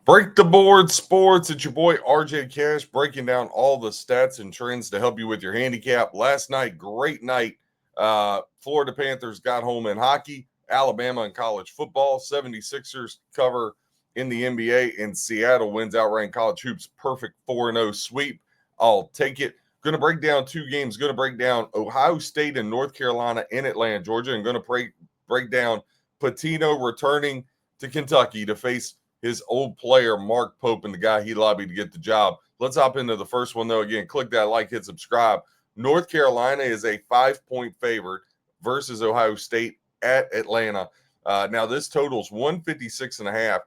Break the board sports. It's your boy RJ Cash breaking down all the stats and trends to help you with your handicap. Last night, great night. Florida Panthers got home in hockey. Alabama in college football. 76ers cover in the NBA, and Seattle wins outright in college hoops. Perfect 4-0 sweep. I'll take it. Going to break down two games. Going to break down Ohio State and North Carolina in Atlanta, Georgia, and going to break down Pitino returning to Kentucky to face his old player, Mark Pope, and the guy he lobbied to get the job. Let's hop into the first one, though. Again, click that like, hit subscribe. North Carolina is a 5-point favorite versus Ohio State at Atlanta. Now, this totals 156.5.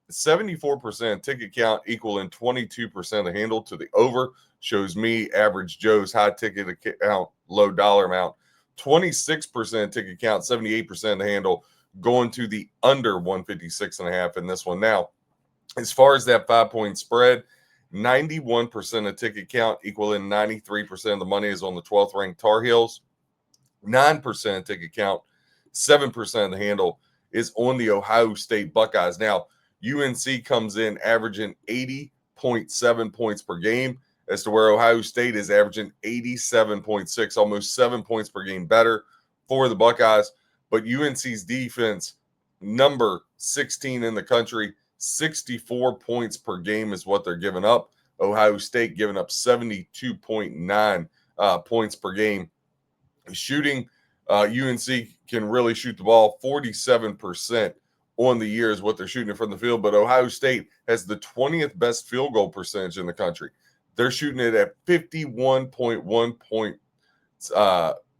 74% ticket count equaling 22% of the handle to the over. Shows me average Joe's high ticket account, low dollar amount. 26% ticket count, 78% of the handle going to the under 156.5 in this one. Now, as far as that 5-point spread, 91% of ticket count equaling 93% of the money is on the 12th ranked Tar Heels. 9% ticket count, 7% of the handle is on the Ohio State Buckeyes. Now, UNC comes in averaging 80.7 points per game, as to where Ohio State is averaging 87.6, almost 7 points per game better for the Buckeyes. But UNC's defense, number 16 in the country, 64 points per game is what they're giving up. Ohio State giving up 72.9 points per game. Shooting, UNC can really shoot the ball. 47% on the year is what they're shooting from the field. But Ohio State has the 20th best field goal percentage in the country. They're shooting it at 51.1 points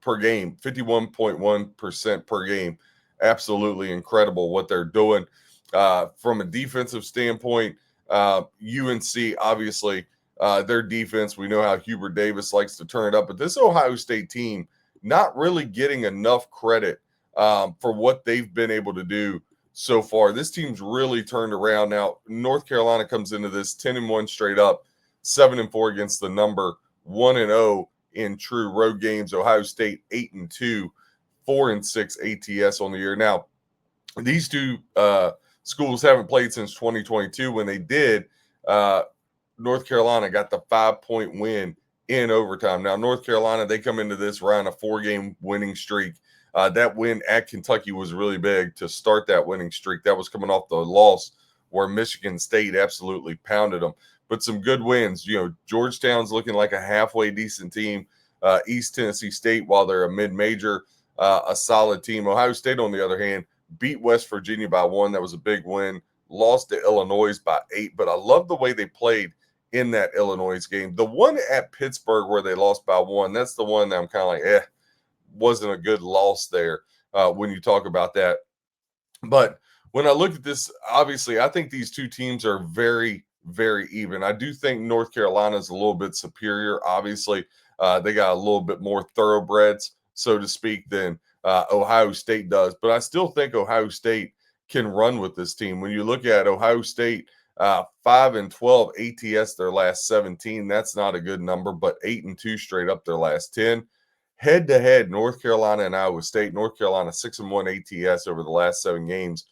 per game, 51.1% per game. Absolutely incredible what they're doing. From a defensive standpoint, UNC, obviously, their defense, we know how Hubert Davis likes to turn it up, but this Ohio State team not really getting enough credit for what they've been able to do so far. This team's really turned around. Now, North Carolina comes into this 10-1 straight up, 7-4 against the number, 1-0 in true road games. Ohio State 8-2, 4-6 ATS on the year. Now, these two schools haven't played since 2022. When they did, North Carolina got the 5-point win in overtime. Now, North Carolina, they come into this round a 4-game winning streak. That win at Kentucky was really big to start that winning streak. That was coming off the loss where Michigan State absolutely pounded them. But some good wins. Georgetown's looking like a halfway decent team. East Tennessee State, while they're a mid-major, a solid team. Ohio State, on the other hand, beat West Virginia by 1. That was a big win. Lost to Illinois by 8. But I love the way they played in that Illinois game. The one at Pittsburgh where they lost by 1, that's the one that I'm kind of like, wasn't a good loss there when you talk about that. But when I look at this, obviously, I think these two teams are very, very even. I do think North Carolina is a little bit superior. Obviously, they got a little bit more thoroughbreds, so to speak, than Ohio State does. But I still think Ohio State can run with this team. When you look at Ohio State, 5-12 ATS their last 17, that's not a good number, but 8-2 straight up their last 10. Head-to-head, North Carolina and Iowa State. North Carolina 6-1 ATS over the last 7 games.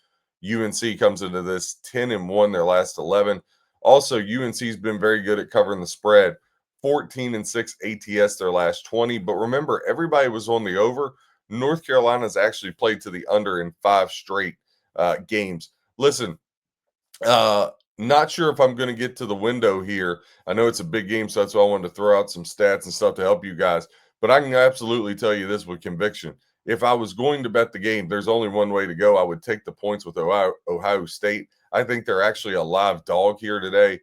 UNC comes into this 10-1 their last 11. Also, UNC's been very good at covering the spread. 14-6 ATS their last 20. But remember, everybody was on the over. North Carolina's actually played to the under in 5 straight games. Listen, not sure if I'm going to get to the window here. I know it's a big game, so that's why I wanted to throw out some stats and stuff to help you guys. But I can absolutely tell you this with conviction. If I was going to bet the game, there's only one way to go. I would take the points with Ohio State. I think they're actually a live dog here today.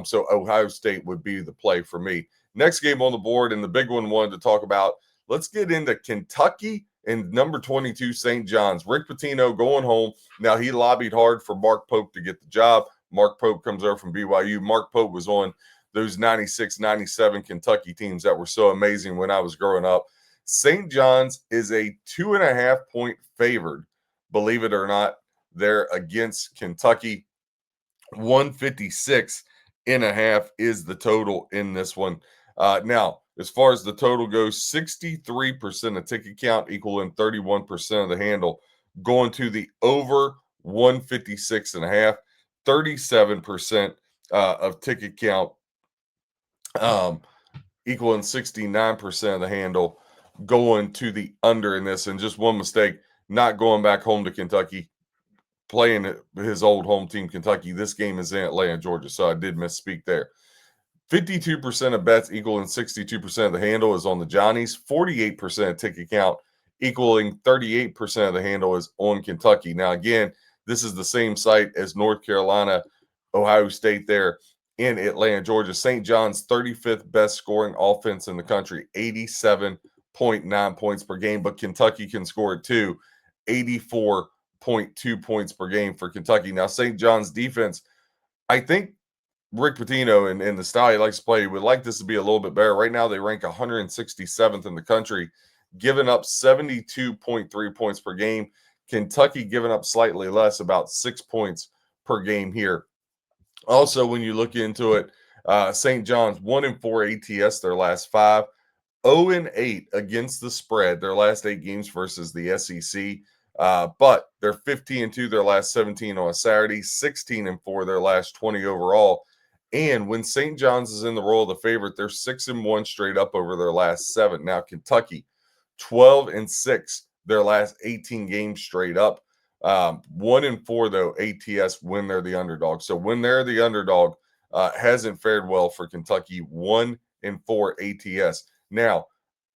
So Ohio State would be the play for me. Next game on the board, and the big one wanted to talk about, let's get into Kentucky and number 22, St. John's. Rick Pitino going home. Now, he lobbied hard for Mark Pope to get the job. Mark Pope comes over from BYU. Mark Pope was on those 96, 97 Kentucky teams that were so amazing when I was growing up. St. John's is a 2.5-point favored, believe it or not. They're against Kentucky. 156.5 is the total in this one. Now, as far as the total goes, 63% of ticket count equaling 31% of the handle, going to the over 156.5. 37% of ticket count, um, equaling 69% of the handle going to the under in this. And just one mistake, not going back home to Kentucky, playing his old home team, Kentucky. This game is in Atlanta, Georgia. So I did misspeak there. 52% of bets equaling 62% of the handle is on the Johnnies. 48% of ticket count equaling 38% of the handle is on Kentucky. Now, again, this is the same site as North Carolina, Ohio State there in Atlanta, Georgia. St. John's 35th best scoring offense in the country, 87.9 points per game, but Kentucky can score it too, 84.2 points per game for Kentucky. Now, St. John's defense, I think Rick Pitino and the style he likes to play would like this to be a little bit better. Right now, they rank 167th in the country, giving up 72.3 points per game. Kentucky giving up slightly less, about 6 points per game here. Also, when you look into it, St. John's 1-4 ATS their last 5, 0-8 against the spread their last 8 games versus the SEC. But they're 15-2 their last 17 on a Saturday, 16-4 their last 20 overall. And when St. John's is in the role of the favorite, they're 6-1 straight up over their last 7. Now, Kentucky, 12-6 their last 18 games straight up. 1-4 though ATS when they're the underdog. So when they're the underdog, hasn't fared well for Kentucky. 1-4 ATS. Now,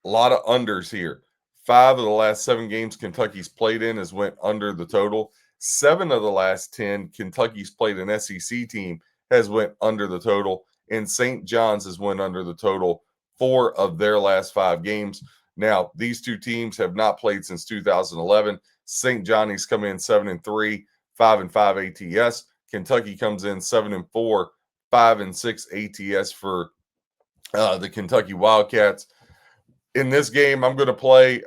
a lot of unders here. 5 of the last 7 games Kentucky's played in has went under the total. 7 of the last 10 Kentucky's played an SEC team has went under the total, and St. John's has went under the total 4 of their last 5 games. Now, these two teams have not played since 2011. St. Johnny's come in 7-3, 5-5 ATS. Kentucky comes in 7-4, 5-6 ATS for the Kentucky Wildcats. In this game, I'm going to play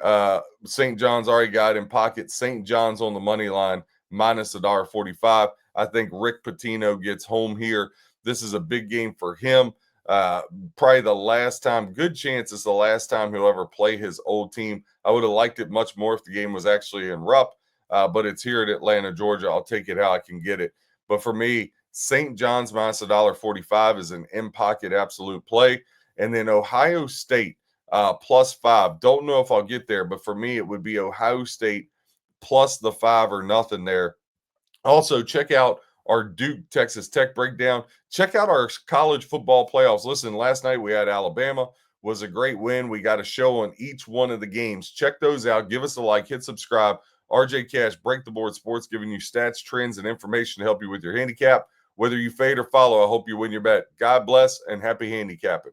St. John's. Already got in pocket. St. John's on the money line, minus $1.45. I think Rick Pitino gets home here. This is a big game for him. Probably the last time, good chance it's the last time he'll ever play his old team. I would have liked it much more if the game was actually in Rupp, but it's here at Atlanta, Georgia. I'll take it how I can get it. But for me, St. John's minus $1.45 is an in-pocket absolute play. And then Ohio State, +5. Don't know if I'll get there, but for me, it would be Ohio State plus the 5 or nothing there. Also, check out our Duke Texas Tech breakdown. Check out our college football playoffs. Listen, last night we had Alabama. Was a great win. We got a show on each one of the games. Check those out. Give us a like. Hit subscribe. RJ Cash, Break the Board Sports, giving you stats, trends, and information to help you with your handicap. Whether you fade or follow, I hope you win your bet. God bless and happy handicapping.